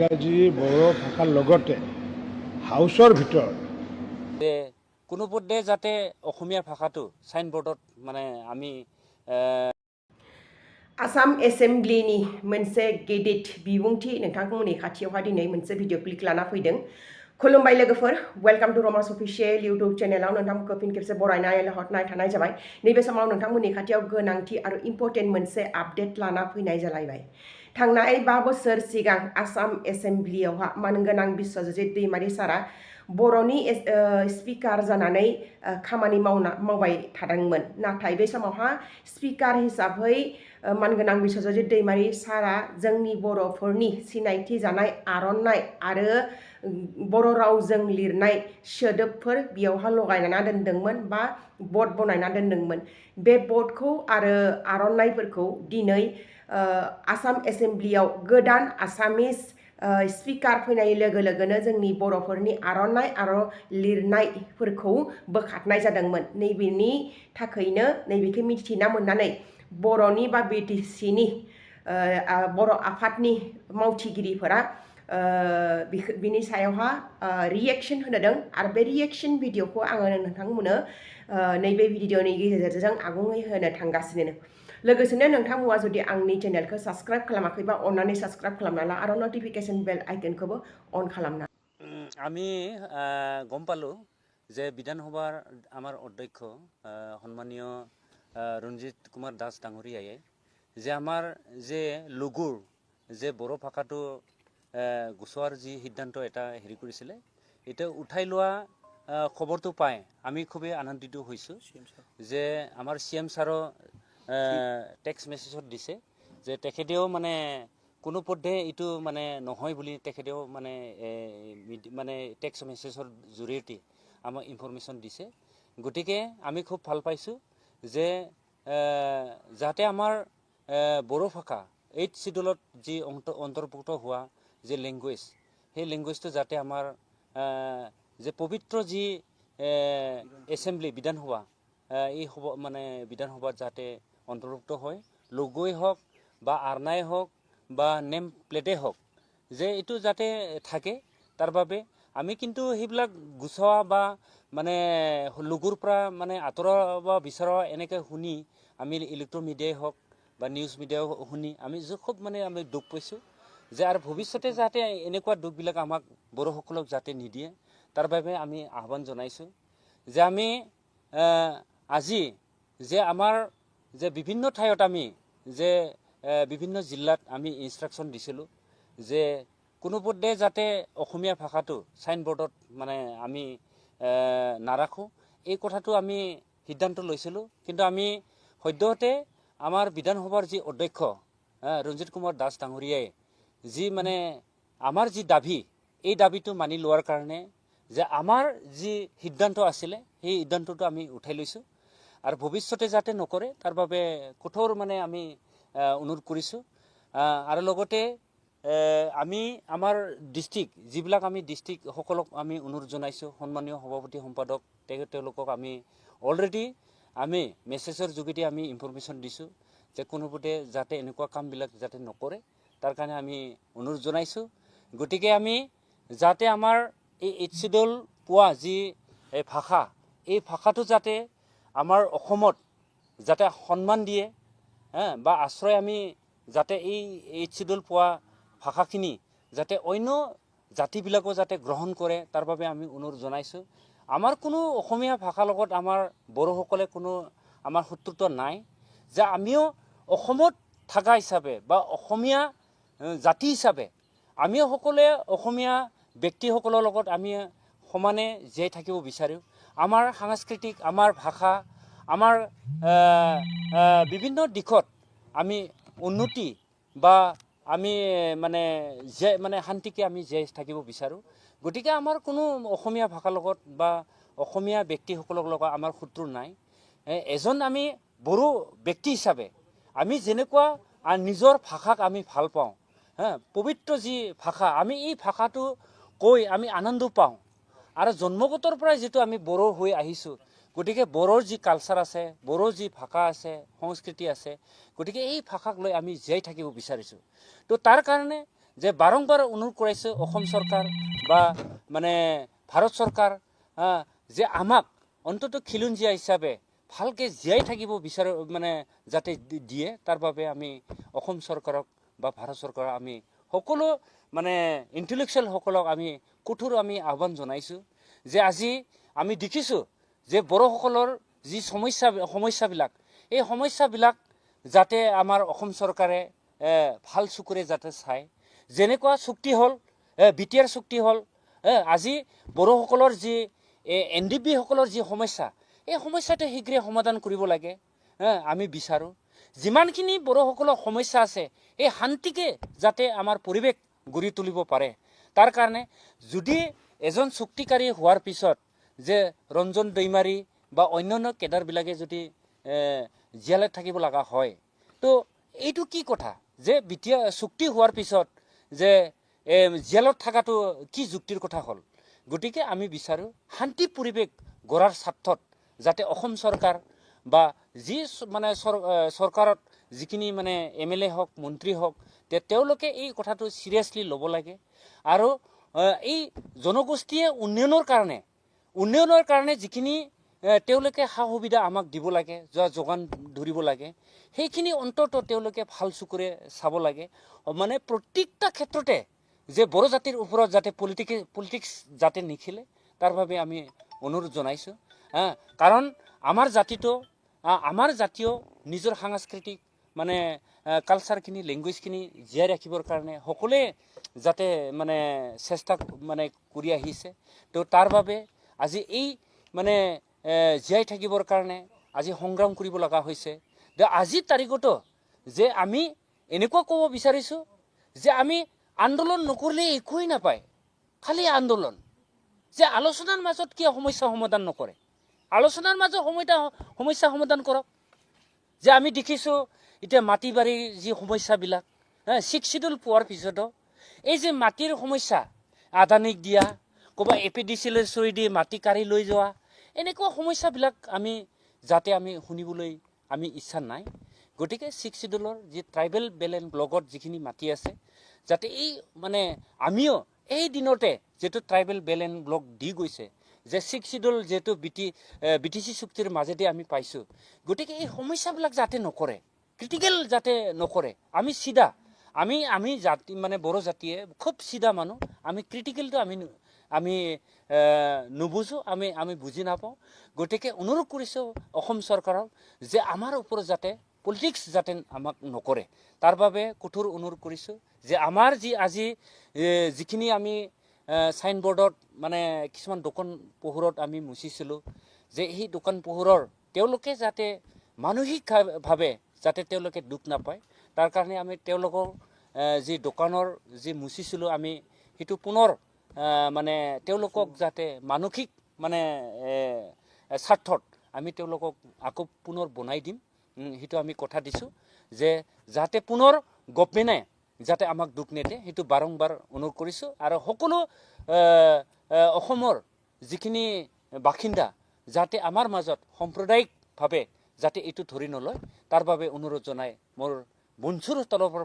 ইংৰাজী বড়ো ভাষাৰ লগতে হাউচৰ ভিতৰত যে কোনো পধ্যে যাতে অসমীয়া ভাষাটো সাইনবোর্ডত মানে আমি आसाम एसेम्ब्लिनि मोनसे गेदेर बिबुंथि नोंथांमोननि खाथियावहा दिनै मोनसे भिडिअ क्लिक लाना फैदों खुलुमबाय लोगोफोर वेलकाम टू रमास अफिशियेल इउट्यूब चेनेलाव नोंथांमोनखौ फिन खेबसे बरायनाय हरनाय थानाय जाबाय नैबे समाव नोंथांमोननि खाथियाव गोनांथि आरो इम्पर्टेन्ट मोनसे आपडेट लाना फैनाय जालायबाय थांनाय 5 बोसोर सिगां आसाम एसेम्ब्लियावहा मानगोनां बिश्वजित दैमारि सारा बर'नि स्पिकार जानानै खामानि मावबाय थादोंमोन नाथाय बे समावहा स्पिकार हिसाबै मानगोनां बिश्वजित दैमारि सारा जोंनि बर'फोरनि सिनायथि जानाय आर'नाइ आरो बर' रावजों लिरनाय सोदोबफोर बेयावहा लगायना दोनदोंमोन बा बर्ड बनायना दोनदोंमोन बे बर्डखौ आरो आर'नाइफोरखौ दिनै आसाम एसेम्ब्लियाव गोदान आसामिस स्पिकार फैनाय लोगो लोगोनो जोंनि बर'फोरनि आर'नाइ आरो लिरनायफोरखौ बोखारनाय जादोंमोन नैबेनि थाखायनो नैबेखौ मिथिना मोननानै बर'नि बा बिटिसिनि बर' आफादनि मावथिगिरिफोरा बिनि सायावहा रिएक्शन होदों आरो बे रिएक्शन भिडिअखौ आङो नोंथांमोननो नैबे भिडिअनि गेजेरजों आबुङै होनो थांगासिनो लोगोसेनो नोंथांमोना जुदि आंनि चेनेलखौ साबस्क्राइब खालामाखैबा अन्नानै साबस्क्राइब खालामना ला आरो नटिफिकेशन बेल आइकनखौबो अन खालामना আমি গম পালো যে বিধানসভাৰ আমাৰ অধ্যক্ষ সন্মানীয় ৰঞ্জিত কুমাৰ দাস ডাঙৰীয়ায়ে যে আমাৰ যে লঘুৰ যে বড়ো ভাষাটো গুচোৱাৰ যি সিদ্ধান্ত এটা হেৰি কৰিছিলে এটা উঠাই লোৱা খবৰটো পাই আমি খুবেই আনন্দিত হৈছোঁ যে আমাৰ CM ছাৰো টেক্সট মেছেজত দিছে যে তেখেতেও মানে কোনো পধ্যে এইটো মানে নহয় বুলি তেখেতেও মানে মানে টেক্সট মেছেজৰ জৰিয়তে আমাক ইনফৰমেশ্যন দিছে গতিকে আমি খুব ভাল পাইছোঁ যে যাতে আমাৰ বড়ো ভাষা 8 শিডিউলত যি অন্তৰ্ভুক্ত হোৱা যে লেংগুৱেজ সেই লেংগুৱেজটো যাতে আমাৰ যে পবিত্ৰ যি এছেম্বলি বিধানসভা এই মানে বিধানসভাত যাতে অন্তৰ্ভুক্ত হয় লোগোই হওক বা আৰনাই হওক বা নেম প্লেটে হওক যে এইটো যাতে থাকে তাৰ বাবে আমি কিন্তু সেইবিলাক গুচোৱা বা মানে লোগোৰ পৰা মানে আঁতৰাব বিচৰা এনেকৈ শুনি আমি ইলেক্ট্ৰনিক মিডিয়াই হওক বা নিউজ মিডিয়াও শুনি আমি খুব মানে আমি দুখ পাইছোঁ যে আৰু ভৱিষ্যতে যাতে এনেকুৱা দুখবিলাক আমাক বড়োসকলক যাতে নিদিয়ে তাৰ বাবে আমি আহ্বান জনাইছোঁ যে আমি আজি যে আমাৰ যে বিভিন্ন ঠাইত আমি যে বিভিন্ন জিলাত আমি ইনষ্ট্ৰাকশ্যন দিছিলোঁ যে কোনো পধ্যে যাতে অসমীয়া ভাষাটো সাইনবোৰ্ডত মানে আমি নাৰাখোঁ এই কথাটো আমি সিদ্ধান্ত লৈছিলোঁ কিন্তু আমি সদ্যহতে আমাৰ বিধানসভাৰ যি অধ্যক্ষ ৰঞ্জিত কুমাৰ দাস ডাঙৰীয়াই যি মানে আমাৰ যি দাবী এই দাবীটো মানি লোৱাৰ কাৰণে যে আমাৰ যি সিদ্ধান্ত আছিলে সেই সিদ্ধান্তটো আমি উঠাই লৈছোঁ আৰু ভৱিষ্যতে যাতে নকৰে তাৰ বাবে কঠোৰ মানে আমি অনুৰোধ কৰিছোঁ আৰু লগতে আমি আমাৰ ডিষ্ট্ৰিক্ট যিবিলাক আমি ডিষ্ট্ৰিক্টসকলক আমি অনুৰোধ জনাইছোঁ সন্মানীয় সভাপতি সম্পাদক তেওঁলোকক আমি অলৰেডি আমি মেছেজৰ যোগেদি আমি ইনফৰমেশ্যন দিছোঁ যে কোনোপধ্যে যাতে এনেকুৱা কামবিলাক যাতে নকৰে তাৰ কাৰণে আমি অনুৰোধ জনাইছোঁ গতিকে আমি যাতে আমাৰ এই 8 শিডিউল পোৱা যি ভাষা এই ভাষাটো যাতে আমাৰ অসমত যাতে সন্মান দিয়ে বা আশ্ৰয় আমি যাতে এই 8 শিডিউল পোৱা ভাষাখিনি যাতে অন্য জাতিবিলাকো যাতে গ্ৰহণ কৰে তাৰ বাবে আমি অনুৰোধ জনাইছোঁ আমাৰ কোনো অসমীয়া ভাষাৰ লগত আমাৰ বড়োসকলে কোনো আমাৰ শত্ৰুত্ব নাই যে আমিও অসমত থকা হিচাপে বা অসমীয়া জাতি হিচাপে আমিও সকলোৱে অসমীয়া ব্যক্তিসকলৰ লগত আমি সমানে জীয়াই থাকিব বিচাৰোঁ আমাৰ সাংস্কৃতিক আমাৰ ভাষা আমাৰ বিভিন্ন দিশত আমি উন্নতি বা আমি মানে মানে শান্তিকে আমি জীয়াই থাকিব বিচাৰোঁ গতিকে আমাৰ কোনো অসমীয়া ভাষাৰ লগত বা অসমীয়া ব্যক্তিসকলৰ লগত আমাৰ শত্ৰু নাই এজন আমি বড়ো ব্যক্তি হিচাপে আমি যেনেকুৱা নিজৰ ভাষাক আমি ভাল পাওঁ পবিত্ৰ যি ভাষা আমি এই ভাষাটো কৈ আমি আনন্দ পাওঁ আৰু জন্মগতৰ পৰাই যেটো আমি বড়ো হৈ আহিছোঁ গতিকে বড়োৰ যি কালচাৰ আছে বড়োৰ যি ভাষা আছে সংস্কৃতি আছে গতিকে এই ভাষাক লৈ আমি জীয়াই থাকিব বিচাৰিছোঁ তো তাৰ কাৰণে যে বাৰম্বাৰ অনুৰোধ কৰাইছোঁ অসম চৰকাৰ বা মানে ভাৰত চৰকাৰ যে আমাক অন্তত খিলঞ্জীয়া হিচাপে ভালকে জীয়াই থাকিব বিচাৰ মানে যাতে দিয়ে তাৰ বাবে আমি অসম চৰকাৰক বা ভাৰত চৰকাৰক আমি সকলো মানে ইণ্টেলেকচুৱেল সকলক আমি কঠোৰ আমি আহ্বান জনাইছোঁ যে আজি আমি দেখিছোঁ যে বড়োসকলৰ যি সমস্যাবিলাক এই সমস্যাবিলাক যাতে আমাৰ অসম চৰকাৰে ভাল চকুৰে যাতে চায় যেনেকুৱা চুক্তি হ'ল বিটিআৰ চুক্তি হ'ল আজি বড়োসকলৰ যি NDP সকলৰ যি সমস্যা এই সমস্যাটো শীঘ্ৰে সমাধান কৰিব লাগে আমি বিচাৰোঁ যিমানখিনি বড়োসকলৰ সমস্যা আছে এই শান্তিকে যাতে আমাৰ পৰিৱেশ গঢ়ি তুলিব পাৰে তাৰ কাৰণে যদি এজন চুক্তিকাৰী হোৱাৰ পিছত যে ৰঞ্জন দৈমাৰী বা অন্যান্য কেডাৰবিলাকে যদি জীয়ালে থাকিব লগা হয় তো এইটো কি কথা যে বিটিআৰ চুক্তি হোৱাৰ পিছত যে জেলত থকাটো কি যুক্তিৰ কথা হ'ল গতিকে আমি বিচাৰোঁ শান্তি পৰিৱেশ গঢ়াৰ স্বাৰ্থত যাতে অসম চৰকাৰ বা যি মানে চৰকাৰত যিখিনি মানে MLA হওক মন্ত্ৰী হওক তেওঁলোকে এই কথাটো চিৰিয়াছলি ল'ব লাগে আৰু এই জনগোষ্ঠীয়ে উন্নয়নৰ কাৰণে যিখিনি তেওঁলোকে সা সুবিধা আমাক দিব লাগে যোগান ধৰিব লাগে সেইখিনি অন্তত তেওঁলোকে ভাল চকুৰে চাব লাগে মানে প্ৰত্যেকটা ক্ষেত্ৰতে যে বড়ো জাতিৰ ওপৰত যাতে পলিটিক্স যাতে নিখিলে তাৰ বাবে আমি অনুৰোধ জনাইছোঁ কাৰণ আমাৰ জাতীয় নিজৰ সাংস্কৃতিক মানে কালচাৰখিনি লেংগুৱেজখিনি জীয়াই ৰাখিবৰ কাৰণে সকলোৱে যাতে মানে চেষ্টা মানে কৰি আহিছে তো তাৰ বাবে আজি এই মানে জীয়াই থাকিবৰ কাৰণে আজি সংগ্ৰাম কৰিব লগা হৈছে যে আজিৰ তাৰিখতো যে আমি এনেকুৱা ক'ব বিচাৰিছোঁ যে আমি আন্দোলন নকৰিলে একোৱেই নাপায় খালি আন্দোলন যে আলোচনাৰ মাজত কিয় সমস্যা সমাধান নকৰে আলোচনাৰ মাজত সমস্যা সমাধান কৰক যে আমি দেখিছোঁ এতিয়া মাটি বাৰীৰ যি সমস্যাবিলাক 6 শিডিউল পোৱাৰ পিছতো এই যে মাটিৰ সমস্যা আদানীক দিয়া ক'বা APDCলৈ চৰি দি মাটি কাঢ়ি লৈ যোৱা এনেকুৱা সমস্যাবিলাক আমি যাতে আমি শুনিবলৈ আমি ইচ্ছা নাই গতিকে 6 শিডিউলৰ যি ট্ৰাইবেল বেলেন্স ব্লকত যিখিনি মাটি আছে যাতে এই মানে আমিও এই দিনতে যেটো ট্ৰাইবেল বেলেন্স ব্লক দি গৈছে যে 6 শিডিউল যেটো BTC চুক্তিৰ মাজেদি আমি পাইছোঁ গতিকে এই সমস্যাবিলাক যাতে নকৰে ক্ৰিটিকেল যাতে নকৰে আমি সিধা আমি জাতি মানে বড়ো জাতিয়ে খুব সিধা মানুহ আমি ক্ৰিটিকেলটো আমি নুবুজো আমি বুজি নাপাওঁ গতিকে অনুৰোধ কৰিছোঁ অসম চৰকাৰক যে আমাৰ ওপৰত যাতে পলিটিক্স যাতে আমাক নকৰে তাৰ বাবে কঠোৰ অনুৰোধ কৰিছোঁ যে আমাৰ যি আজি যিখিনি আমি সাইনবোৰ্ডত মানে কিছুমান দোকান পোহৰত আমি মুচিছিলোঁ যে এই দোকান পোহৰৰ তেওঁলোকে যাতে মানসিকভাৱে যাতে তেওঁলোকে দুখ নাপায় তাৰ কাৰণে আমি তেওঁলোকৰ যি দোকানৰ যি মুচিছিলোঁ আমি সেইটো পুনৰ মানে তেওঁলোকক যাতে মানসিক মানে স্বাৰ্থত আমি তেওঁলোকক আকৌ পুনৰ বনাই দিম সেইটো আমি কথা দিছোঁ যে যাতে পুনৰ গভৰ্ণমেণ্টে যাতে আমাক দুখ নেদে সেইটো বাৰম্বাৰ অনুৰোধ কৰিছোঁ আৰু সকলো অসমৰ যিখিনি বাসিন্দা যাতে আমাৰ মাজত সাম্প্ৰদায়িকভাৱে যাতে এইটো ধৰি নলয় তাৰ বাবে অনুৰোধ জনাই মোৰ বন্ধুৰ তৰফৰ